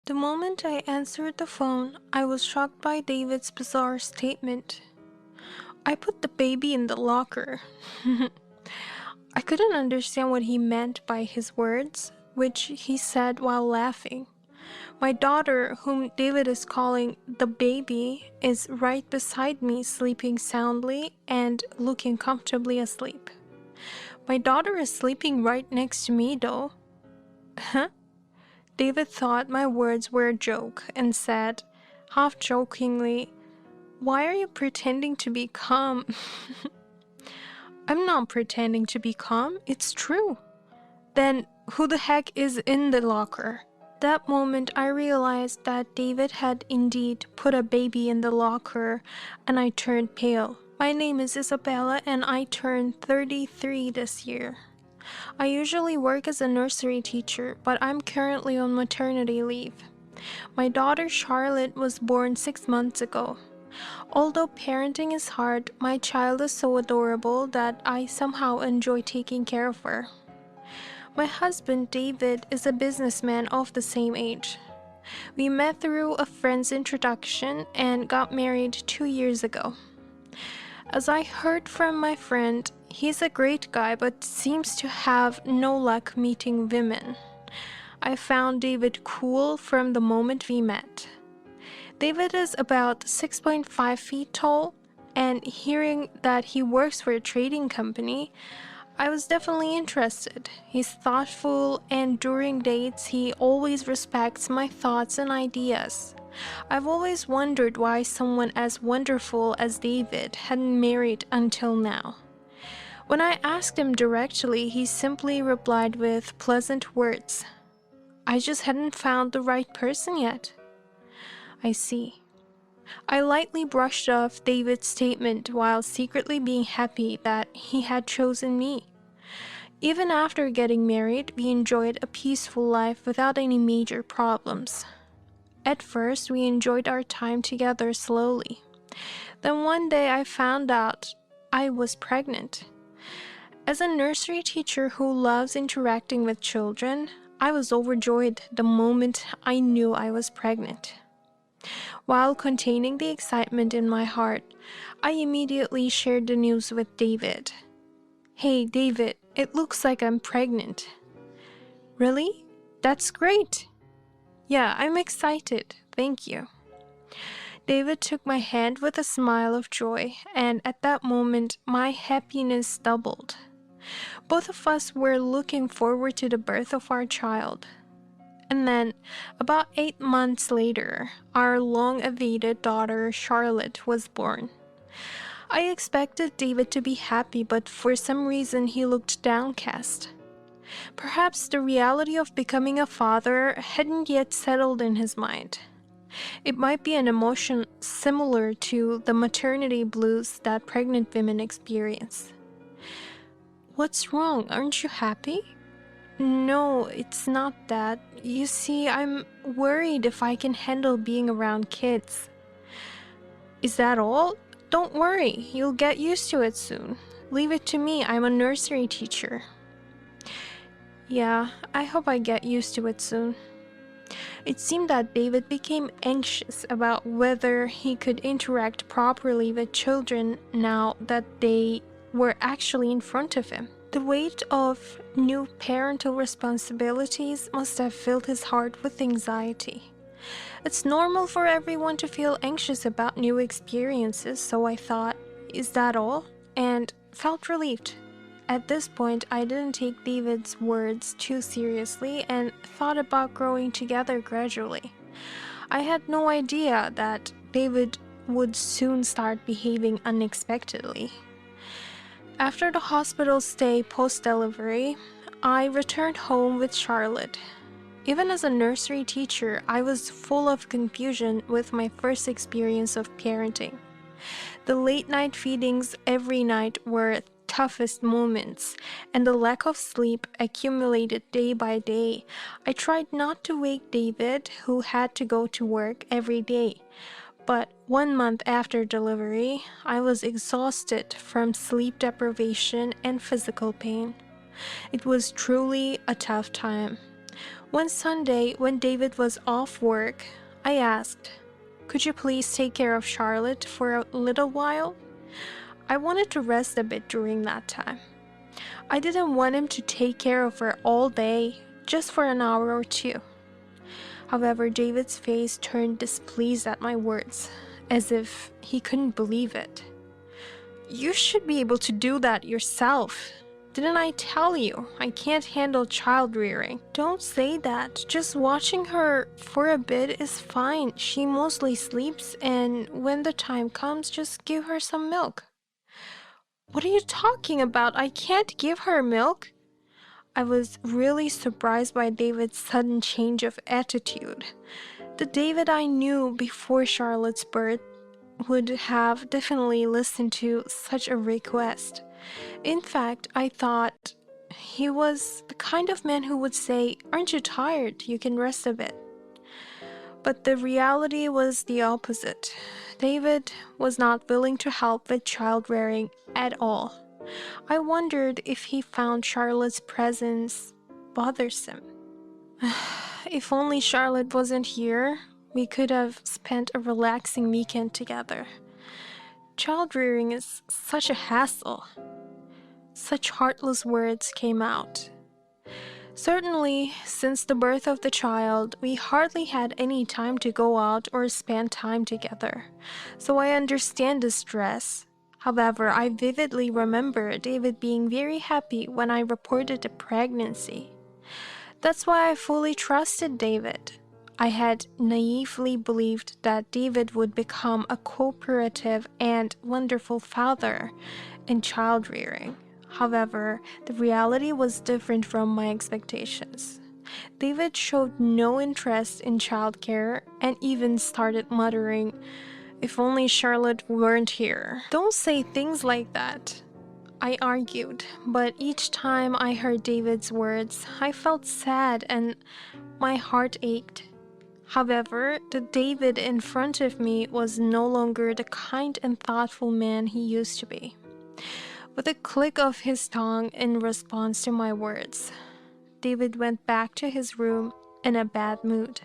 The moment I answered the phone, I was shocked by David's bizarre statement. I put the baby in the locker. I couldn't understand what he meant by his words, which he said while laughing. My daughter, whom David is calling the baby, is right beside me, sleeping soundly and looking comfortably asleep. My daughter is sleeping right next to me, though. Huh? David thought my words were a joke and said, half jokingly, "Why are you pretending to be calm?" I'm not pretending to be calm, it's true. Then who the heck is in the locker? That moment I realized that David had indeed put a baby in the locker, and I turned pale. My name is Isabella and I turned 33 this year. I usually work as a nursery teacher, but I'm currently on maternity leave. My daughter Charlotte was born 6 months ago. Although parenting is hard, my child is so adorable that I somehow enjoy taking care of her. My husband David is a businessman of the same age. We met through a friend's introduction and got married 2 years ago. As I heard from my friend, he's a great guy but seems to have no luck meeting women. I found David cool from the moment we met. David is about 6.5 feet tall, and hearing that he works for a trading company, I was definitely interested. He's thoughtful, and during dates, he always respects my thoughts and ideas. I've always wondered why someone as wonderful as David hadn't married until now. When I asked him directly, he simply replied with pleasant words. I just hadn't found the right person yet. I see. I lightly brushed off David's statement while secretly being happy that he had chosen me. Even after getting married, we enjoyed a peaceful life without any major problems. At first, we enjoyed our time together slowly. Then one day I found out I was pregnant. As a nursery teacher who loves interacting with children, I was overjoyed the moment I knew I was pregnant. While containing the excitement in my heart, I immediately shared the news with David. Hey, David, it looks like I'm pregnant. Really? That's great. Yeah, I'm excited. Thank you. David took my hand with a smile of joy, and at that moment, my happiness doubled. Both of us were looking forward to the birth of our child. And then, about 8 months later, our long-awaited daughter Charlotte was born. I expected David to be happy, but for some reason he looked downcast. Perhaps the reality of becoming a father hadn't yet settled in his mind. It might be an emotion similar to the maternity blues that pregnant women experience. What's wrong? Aren't you happy? No, it's not that. You see, I'm worried if I can handle being around kids. Is that all? Don't worry, you'll get used to it soon. Leave it to me, I'm a nursery teacher. Yeah, I hope I get used to it soon. It seemed that David became anxious about whether he could interact properly with children now that they were actually in front of him. The weight of new parental responsibilities must have filled his heart with anxiety. It's normal for everyone to feel anxious about new experiences, so I thought, is that all? And felt relieved. At this point, I didn't take David's words too seriously and thought about growing together gradually. I had no idea that David would soon start behaving unexpectedly. After the hospital stay post-delivery, I returned home with Charlotte. Even as a nursery teacher, I was full of confusion with my first experience of parenting. The late-night feedings every night were toughest moments, and the lack of sleep accumulated day by day. I tried not to wake David, who had to go to work every day. But 1 month after delivery, I was exhausted from sleep deprivation and physical pain. It was truly a tough time. One Sunday, when David was off work, I asked, "Could you please take care of Charlotte for a little while?" I wanted to rest a bit during that time. I didn't want him to take care of her all day, just for an hour or two. However, David's face turned displeased at my words, as if he couldn't believe it. "You should be able to do that yourself. Didn't I tell you I can't handle child rearing?" "Don't say that. Just watching her for a bit is fine. She mostly sleeps, and when the time comes, just give her some milk." "What are you talking about? I can't give her milk." I was really surprised by David's sudden change of attitude. The David I knew before Charlotte's birth would have definitely listened to such a request. In fact, I thought he was the kind of man who would say, "Aren't you tired? You can rest a bit." But the reality was the opposite. David was not willing to help with child rearing at all. I wondered if he found Charlotte's presence bothersome. If only Charlotte wasn't here, we could have spent a relaxing weekend together. Child rearing is such a hassle. Such heartless words came out. Certainly, since the birth of the child, we hardly had any time to go out or spend time together, so I understand the stress. However, I vividly remember David being very happy when I reported the pregnancy. That's why I fully trusted David. I had naively believed that David would become a cooperative and wonderful father in child rearing. However, the reality was different from my expectations. David showed no interest in childcare and even started muttering, "If only Charlotte weren't here." "Don't say things like that," I argued, but each time I heard David's words, I felt sad and my heart ached. However, the David in front of me was no longer the kind and thoughtful man he used to be. With a click of his tongue in response to my words, David went back to his room in a bad mood.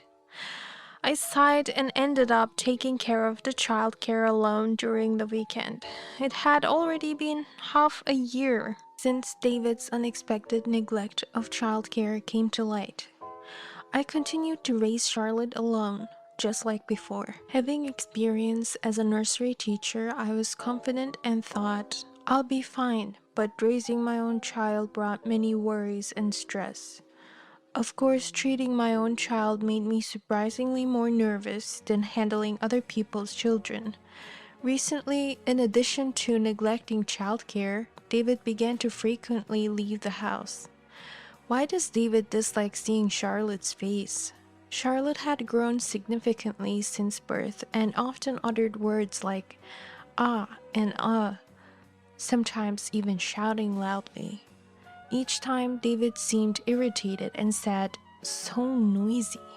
I sighed and ended up taking care of the childcare alone during the weekend. It had already been half a year since David's unexpected neglect of childcare came to light. I continued to raise Charlotte alone, just like before. Having experience as a nursery teacher, I was confident and thought, "I'll be fine," but raising my own child brought many worries and stress. Of course, treating my own child made me surprisingly more nervous than handling other people's children. Recently, in addition to neglecting childcare, David began to frequently leave the house. Why does David dislike seeing Charlotte's face? Charlotte had grown significantly since birth and often uttered words like "ah" and sometimes even shouting loudly. Each time, David seemed irritated and said, "So noisy."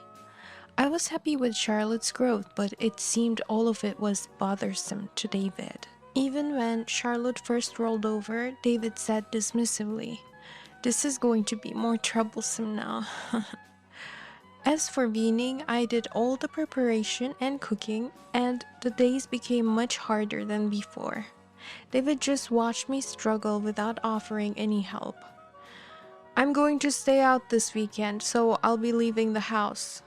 I was happy with Charlotte's growth, but it seemed all of it was bothersome to David. Even when Charlotte first rolled over, David said dismissively, "This is going to be more troublesome now." As for weaning, I did all the preparation and cooking, and the days became much harder than before. David just watched me struggle without offering any help. "I'm going to stay out this weekend, so I'll be leaving the house."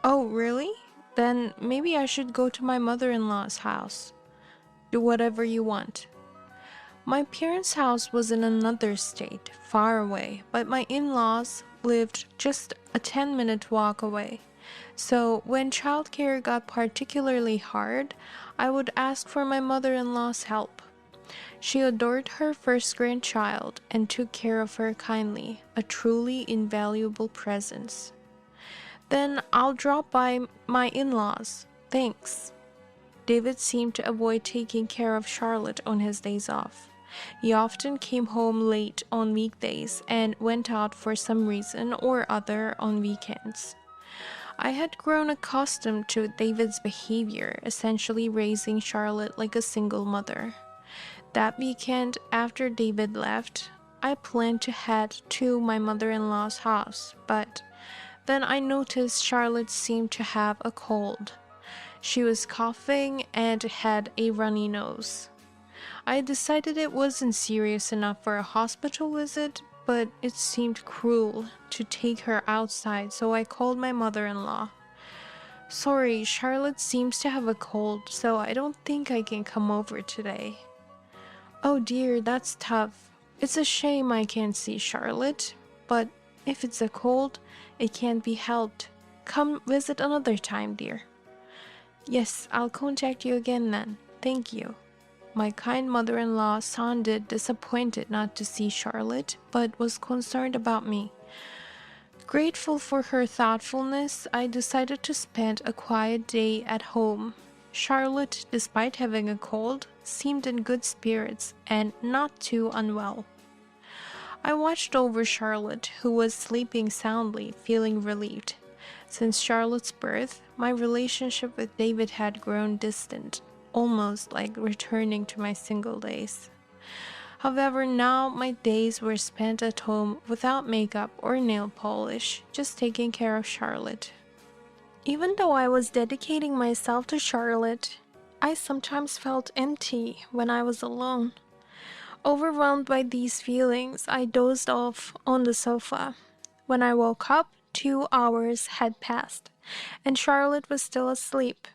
"Oh, really? Then maybe I should go to my mother-in-law's house." "Do whatever you want." My parents' house was in another state, far away, but my in-laws lived just a 10-minute walk away. So when childcare got particularly hard, I would ask for my mother-in-law's help. She adored her first grandchild and took care of her kindly, a truly invaluable presence. "Then I'll drop by my in-laws. Thanks." David seemed to avoid taking care of Charlotte on his days off. He often came home late on weekdays and went out for some reason or other on weekends. I had grown accustomed to David's behavior, essentially raising Charlotte like a single mother. That weekend, after David left, I planned to head to my mother-in-law's house, but Then I noticed Charlotte seemed to have a cold. She was coughing and had a runny nose. I decided it wasn't serious enough for a hospital visit, but it seemed cruel to take her outside, so I called my mother-in-law. Sorry, Charlotte seems to have a cold, so I don't think I can come over today. Oh dear, that's tough. It's a shame I can't see Charlotte, but if it's a cold, it can't be helped. Come visit another time, dear. Yes, I'll contact you again then. Thank you. My kind mother-in-law sounded disappointed not to see Charlotte, but was concerned about me. Grateful for her thoughtfulness, I decided to spend a quiet day at home. Charlotte, despite having a cold, seemed in good spirits and not too unwell. I watched over Charlotte, who was sleeping soundly, feeling relieved. Since Charlotte's birth, my relationship with David had grown distant, almost like returning to my single days. However, now my days were spent at home without makeup or nail polish, just taking care of Charlotte. Even though I was dedicating myself to Charlotte, I sometimes felt empty when I was alone. Overwhelmed by these feelings, I dozed off on the sofa. When I woke up, 2 hours had passed, and Charlotte was still asleep.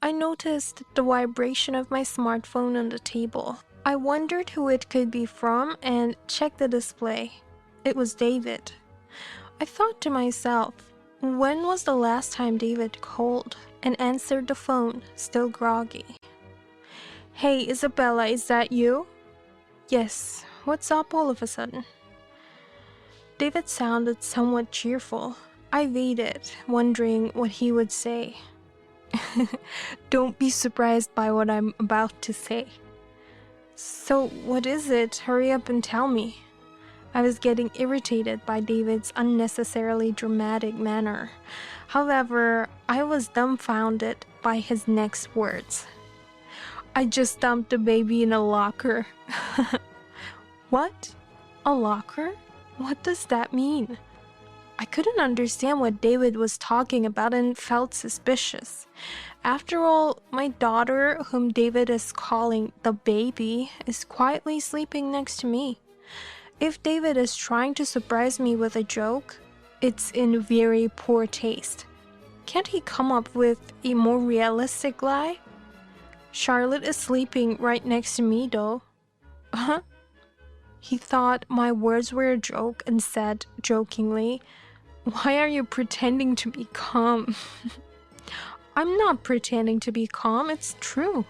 I noticed the vibration of my smartphone on the table. I wondered who it could be from and checked the display. It was David. I thought to myself, when was the last time David called? And answered the phone, still groggy. Hey, Isabella, is that you? Yes, what's up all of a sudden? David sounded somewhat cheerful. I waited, wondering what he would say. Don't be surprised by what I'm about to say. So, what is it? Hurry up and tell me. I was getting irritated by David's unnecessarily dramatic manner. However, I was dumbfounded by his next words. I just dumped the baby in a locker. What? A locker? What does that mean? I couldn't understand what David was talking about and felt suspicious. After all, my daughter, whom David is calling the baby, is quietly sleeping next to me. If David is trying to surprise me with a joke, it's in very poor taste. Can't he come up with a more realistic lie? Charlotte is sleeping right next to me, though. Huh? He thought my words were a joke and said jokingly, "Why are you pretending to be calm?" I'm not pretending to be calm, it's true.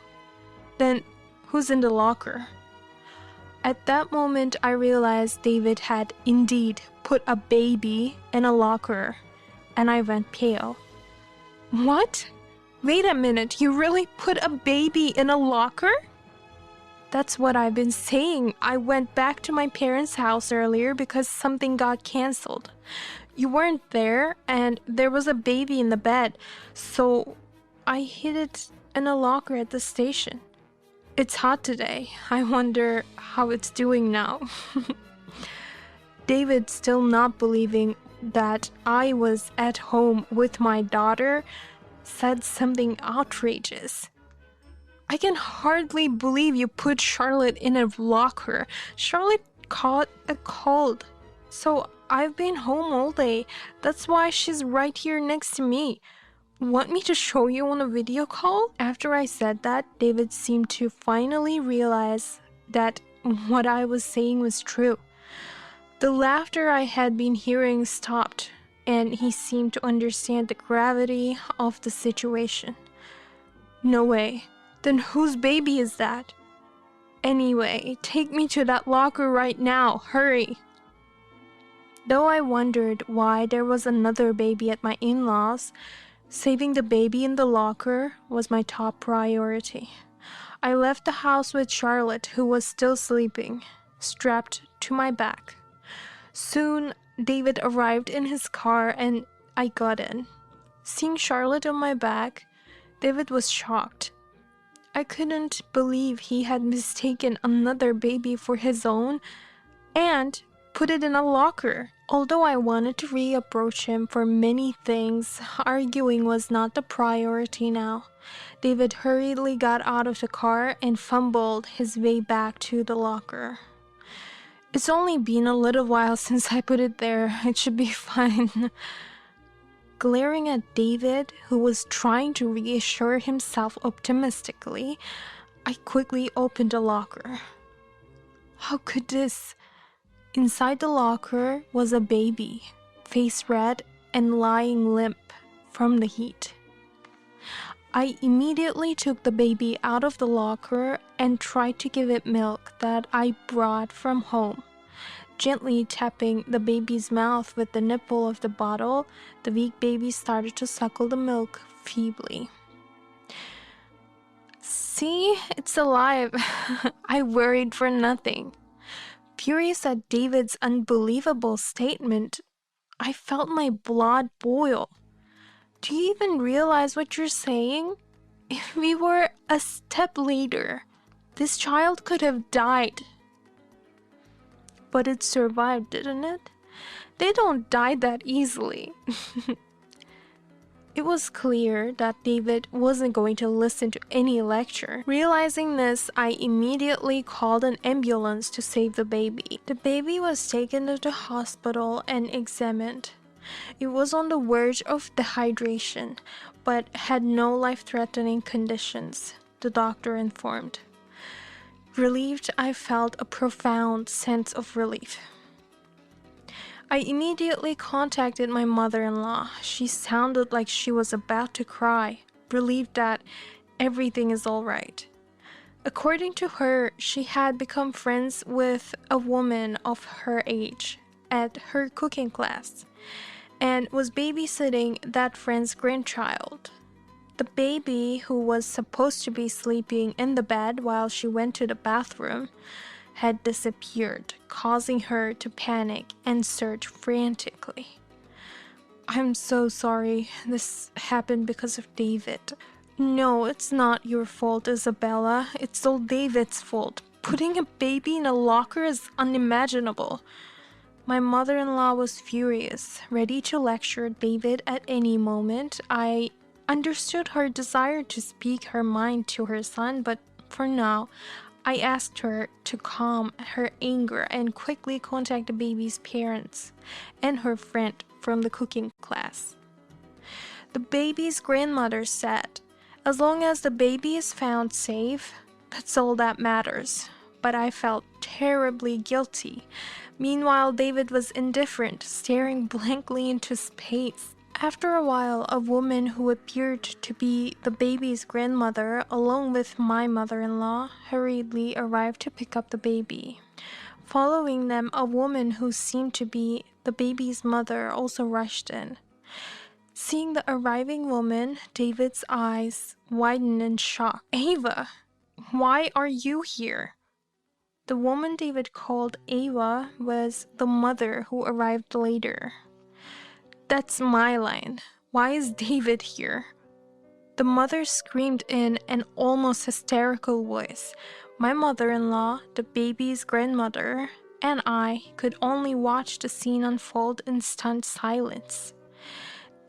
Then who's in the locker? At that moment, I realized David had indeed put a baby in a locker, and I went pale. What? Wait a minute, you really put a baby in a locker? That's what I've been saying. I went back to my parents' house earlier because something got canceled. You weren't there, and there was a baby in the bed, so I hid it in a locker at the station. It's hot today. I wonder how it's doing now. David, still not believing that I was at home with my daughter, said something outrageous. I can hardly believe you put Charlotte in a locker. Charlotte caught a cold, so I've been home all day. That's why she's right here next to me. Want me to show you on a video call? After I said that, David seemed to finally realize that what I was saying was true. The laughter I had been hearing stopped, and he seemed to understand the gravity of the situation. No way. Then whose baby is that? Anyway, take me to that locker right now. Hurry. Though I wondered why there was another baby at my in-laws, saving the baby in the locker was my top priority. I left the house with Charlotte, who was still sleeping, strapped to my back. Soon, David arrived in his car and I got in. Seeing Charlotte on my back, David was shocked. I couldn't believe he had mistaken another baby for his own and put it in a locker. Although I wanted to reapproach him for many things, arguing was not the priority now. David hurriedly got out of the car and fumbled his way back to the locker. It's only been a little while since I put it there. It should be fine. Glaring at David, who was trying to reassure himself optimistically, I quickly opened the locker. How could this? Inside the locker was a baby, face red and lying limp from the heat. I immediately took the baby out of the locker and tried to give it milk that I brought from home. Gently tapping the baby's mouth with the nipple of the bottle, the weak baby started to suckle the milk feebly. See, it's alive. I worried for nothing. Furious at David's unbelievable statement, I felt my blood boil. Do you even realize what you're saying? If we were a step later, this child could have died. But it survived, didn't it? They don't die that easily. It was clear that David wasn't going to listen to any lecture. Realizing this, I immediately called an ambulance to save the baby. The baby was taken to the hospital and examined. It was on the verge of dehydration, but had no life-threatening conditions, the doctor informed. Relieved, I felt a profound sense of relief. I immediately contacted my mother-in-law. She sounded like she was about to cry, relieved that everything is all right. According to her, she had become friends with a woman of her age at her cooking class and was babysitting that friend's grandchild. The baby, who was supposed to be sleeping in the bed while she went to the bathroom, had disappeared, causing her to panic and search frantically. I'm so sorry. This happened because of David. No, it's not your fault, Isabella. It's all David's fault. Putting a baby in a locker is unimaginable. My mother-in-law was furious, ready to lecture David at any moment. I understood her desire to speak her mind to her son, but for now, I asked her to calm her anger and quickly contact the baby's parents and her friend from the cooking class. The baby's grandmother said, "As long as the baby is found safe, that's all that matters." But I felt terribly guilty. Meanwhile, David was indifferent, staring blankly into space. After a while, a woman who appeared to be the baby's grandmother, along with my mother-in-law, hurriedly arrived to pick up the baby. Following them, a woman who seemed to be the baby's mother also rushed in. Seeing the arriving woman, David's eyes widened in shock. "Ava, why are you here?" The woman David called Ava was the mother who arrived later. "That's my line. Why is David here?" The mother screamed in an almost hysterical voice. My mother-in-law, the baby's grandmother, and I could only watch the scene unfold in stunned silence.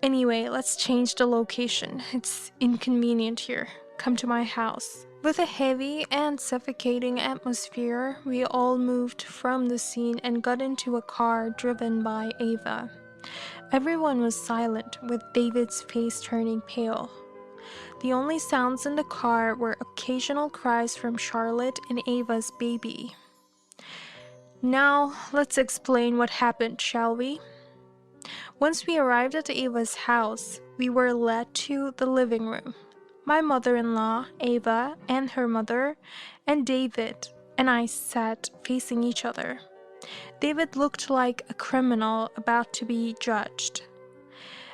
"Anyway, let's change the location. It's inconvenient here. Come to my house." With a heavy and suffocating atmosphere, we all moved from the scene and got into a car driven by Ava. Everyone was silent, with David's face turning pale. The only sounds in the car were occasional cries from Charlotte and Ava's baby. Now, let's explain what happened, shall we? Once we arrived at Ava's house, we were led to the living room. My mother-in-law, Ava, and her mother, and David and I sat facing each other. David looked like a criminal about to be judged.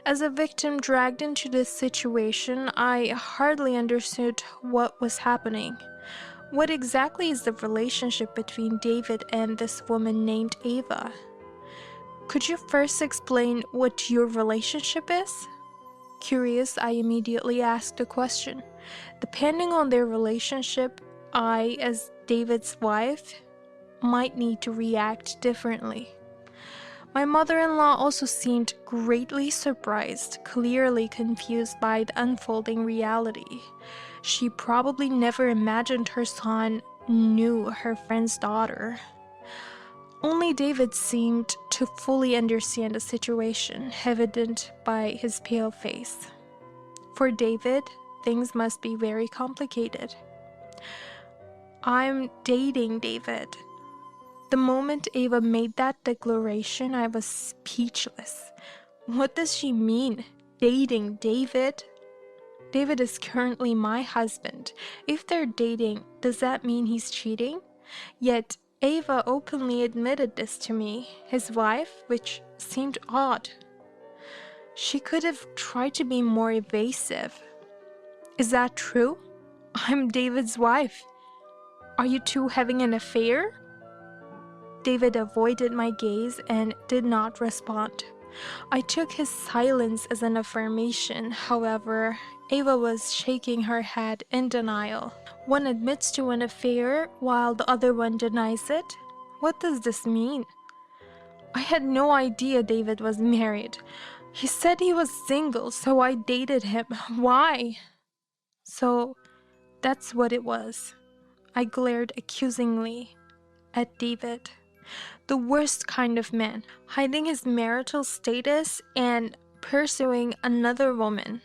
As a victim dragged into this situation, I hardly understood what was happening. What exactly is the relationship between David and this woman named Ava? Could you first explain what your relationship is? Curious, I immediately asked a question. Depending on their relationship, I, as David's wife, might need to react differently. My mother-in-law also seemed greatly surprised, clearly confused by the unfolding reality. She probably never imagined her son knew her friend's daughter. Only David seemed to fully understand the situation, evident by his pale face. For David, things must be very complicated. I'm dating David. The moment Ava made that declaration, I was speechless. What does she mean? Dating David? David is currently my husband. If they're dating, does that mean he's cheating? Yet, Ava openly admitted this to me, his wife, which seemed odd. She could have tried to be more evasive. Is that true? I'm David's wife. Are you two having an affair? David avoided my gaze and did not respond. I took his silence as an affirmation. However, Ava was shaking her head in denial. One admits to an affair while the other one denies it? What does this mean? I had no idea David was married. He said he was single, so I dated him. Why? So, that's what it was. I glared accusingly at David. The worst kind of man, hiding his marital status and pursuing another woman.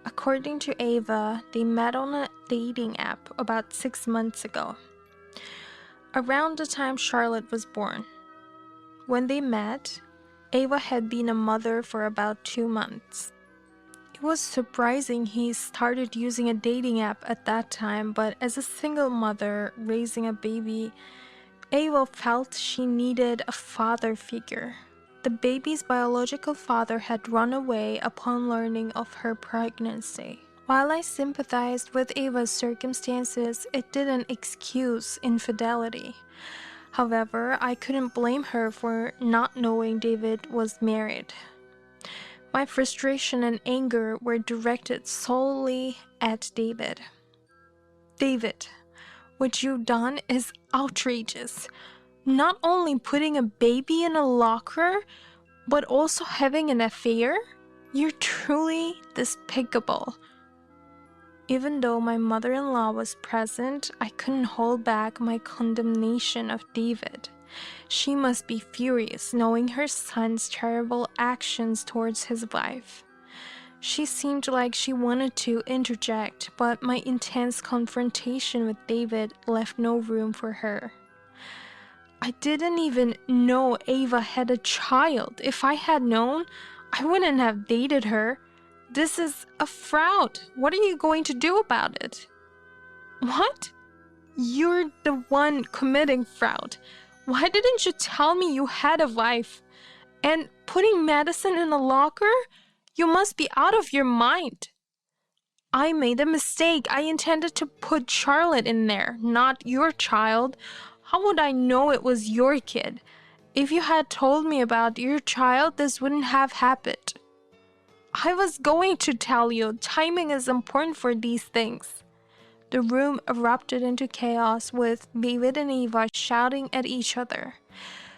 According to Ava, they met on a dating app about 6 months ago, around the time Charlotte was born. When they met, Ava had been a mother for about 2 months. It was surprising he started using a dating app at that time, but as a single mother raising a baby, Ava felt she needed a father figure. The baby's biological father had run away upon learning of her pregnancy. While I sympathized with Ava's circumstances, it didn't excuse infidelity. However, I couldn't blame her for not knowing David was married. My frustration and anger were directed solely at David. David, what you've done is outrageous. Not only putting a baby in a locker, but also having an affair? You're truly despicable. Even though my mother-in-law was present, I couldn't hold back my condemnation of David. She must be furious knowing her son's terrible actions towards his wife. She seemed like she wanted to interject, but my intense confrontation with David left no room for her. I didn't even know Ava had a child. If I had known, I wouldn't have dated her. This is a fraud. What are you going to do about it? What? You're the one committing fraud. Why didn't you tell me you had a wife? And putting Madison in a locker? You must be out of your mind. I made a mistake. I intended to put Charlotte in there, not your child. How would I know it was your kid? If you had told me about your child, this wouldn't have happened. I was going to tell you. Timing is important for these things. The room erupted into chaos with David and Ava shouting at each other.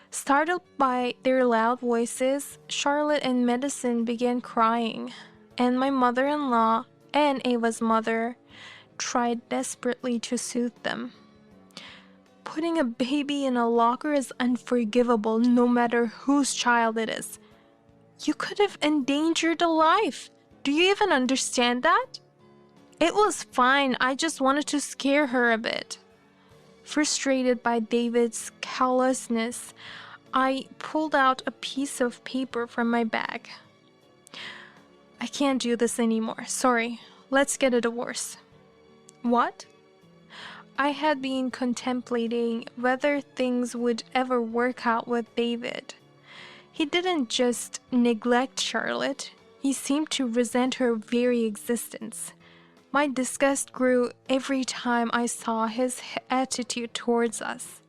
Startled by their loud voices, Charlotte and Madison began crying, and my mother-in-law and Ava's mother tried desperately to soothe them. Putting a baby in a locker is unforgivable no matter whose child it is. You could have endangered a life. Do you even understand that? It was fine. I just wanted to scare her a bit. Frustrated by David's callousness, I pulled out a piece of paper from my bag. I can't do this anymore. Sorry. Let's get a divorce. What? I had been contemplating whether things would ever work out with David. He didn't just neglect Charlotte. He seemed to resent her very existence. My disgust grew every time I saw his attitude towards us.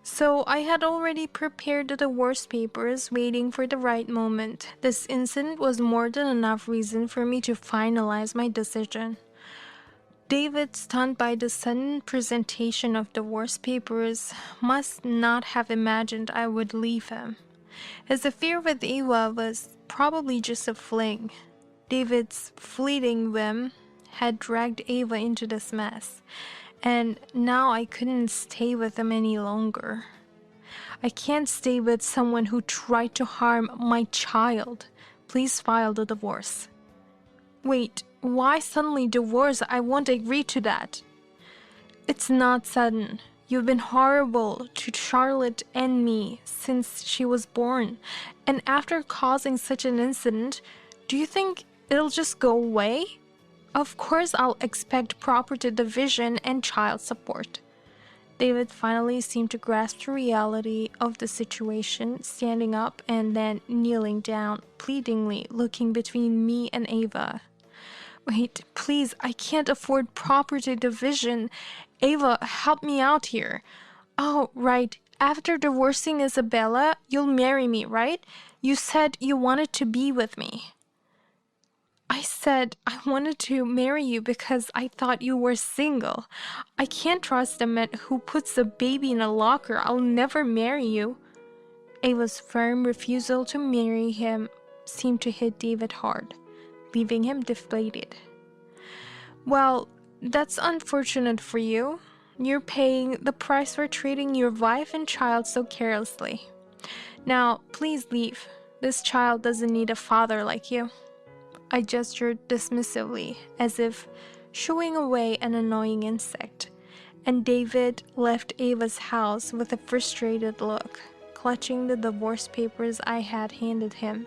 So I had already prepared the divorce papers, waiting for the right moment. This incident was more than enough reason for me to finalize my decision. David, stunned by the sudden presentation of divorce papers, must not have imagined I would leave him. His affair with Ava was probably just a fling. David's fleeting whim had dragged Ava into this mess, and now I couldn't stay with him any longer. I can't stay with someone who tried to harm my child. Please file the divorce. Wait, why suddenly divorce? I won't agree to that. It's not sudden. You've been horrible to Charlotte and me since she was born. And after causing such an incident, do you think it'll just go away? Of course I'll expect property division and child support. David finally seemed to grasp the reality of the situation, standing up and then kneeling down, pleadingly looking between me and Ava. Wait, please, I can't afford property division. Ava, help me out here. Oh, right. After divorcing Isabella, you'll marry me, right? You said you wanted to be with me. I said I wanted to marry you because I thought you were single. I can't trust a man who puts a baby in a locker. I'll never marry you. Ava's firm refusal to marry him seemed to hit David hard, leaving him deflated. Well, that's unfortunate for you. You're paying the price for treating your wife and child so carelessly. Now, please leave. This child doesn't need a father like you. I gestured dismissively, as if shooing away an annoying insect, and David left Ava's house with a frustrated look, clutching the divorce papers I had handed him.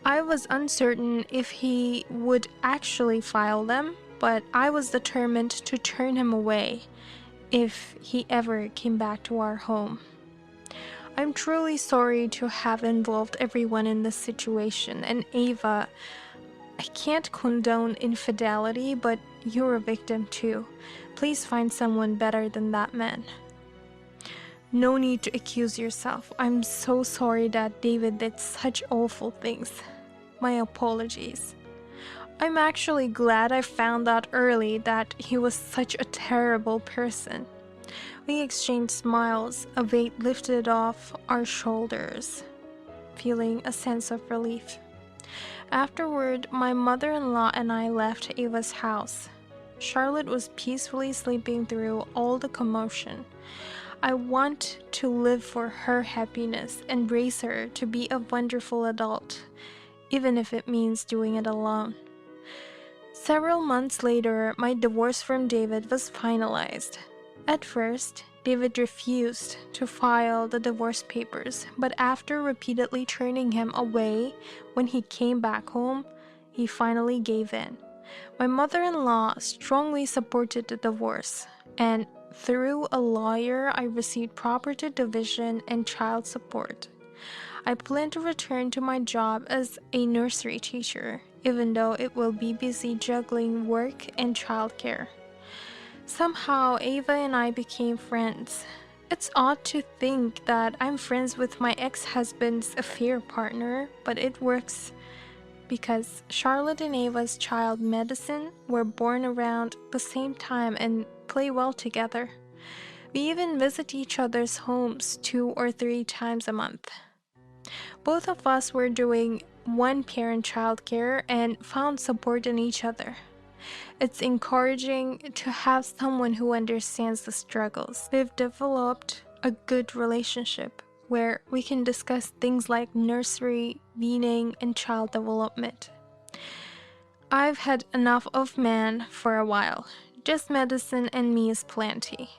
I was uncertain if he would actually file them, but I was determined to turn him away if he ever came back to our home. I'm truly sorry to have involved everyone in this situation, and Ava, I can't condone infidelity, but you're a victim too. Please find someone better than that man. No need to accuse yourself. I'm so sorry that David did such awful things. My apologies. I'm actually glad I found out early that he was such a terrible person. We exchanged smiles, a weight lifted off our shoulders, feeling a sense of relief. Afterward, my mother-in-law and I left Ava's house. Charlotte was peacefully sleeping through all the commotion. I want to live for her happiness and raise her to be a wonderful adult, even if it means doing it alone. Several months later, my divorce from David was finalized. At first, David refused to file the divorce papers, but after repeatedly turning him away when he came back home, he finally gave in. My mother-in-law strongly supported the divorce, and through a lawyer, I received property division and child support. I plan to return to my job as a nursery teacher, even though it will be busy juggling work and childcare. Somehow, Ava and I became friends. It's odd to think that I'm friends with my ex-husband's affair partner, but it works because Charlotte and Ava's child Madison were born around the same time and play well together. We even visit each other's homes 2 or 3 times a month. Both of us were doing one-parent childcare and found support in each other. It's encouraging to have someone who understands the struggles. We've developed a good relationship where we can discuss things like nursery, weaning, and child development. I've had enough of man for a while. Just Madison and me is plenty.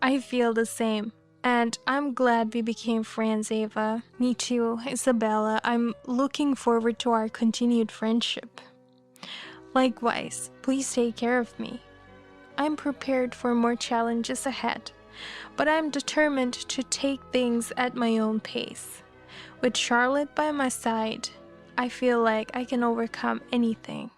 I feel the same, and I'm glad we became friends, Ava. Me too, Isabella. I'm looking forward to our continued friendship. Likewise, please take care of me. I'm prepared for more challenges ahead, but I'm determined to take things at my own pace. With Charlotte by my side, I feel like I can overcome anything.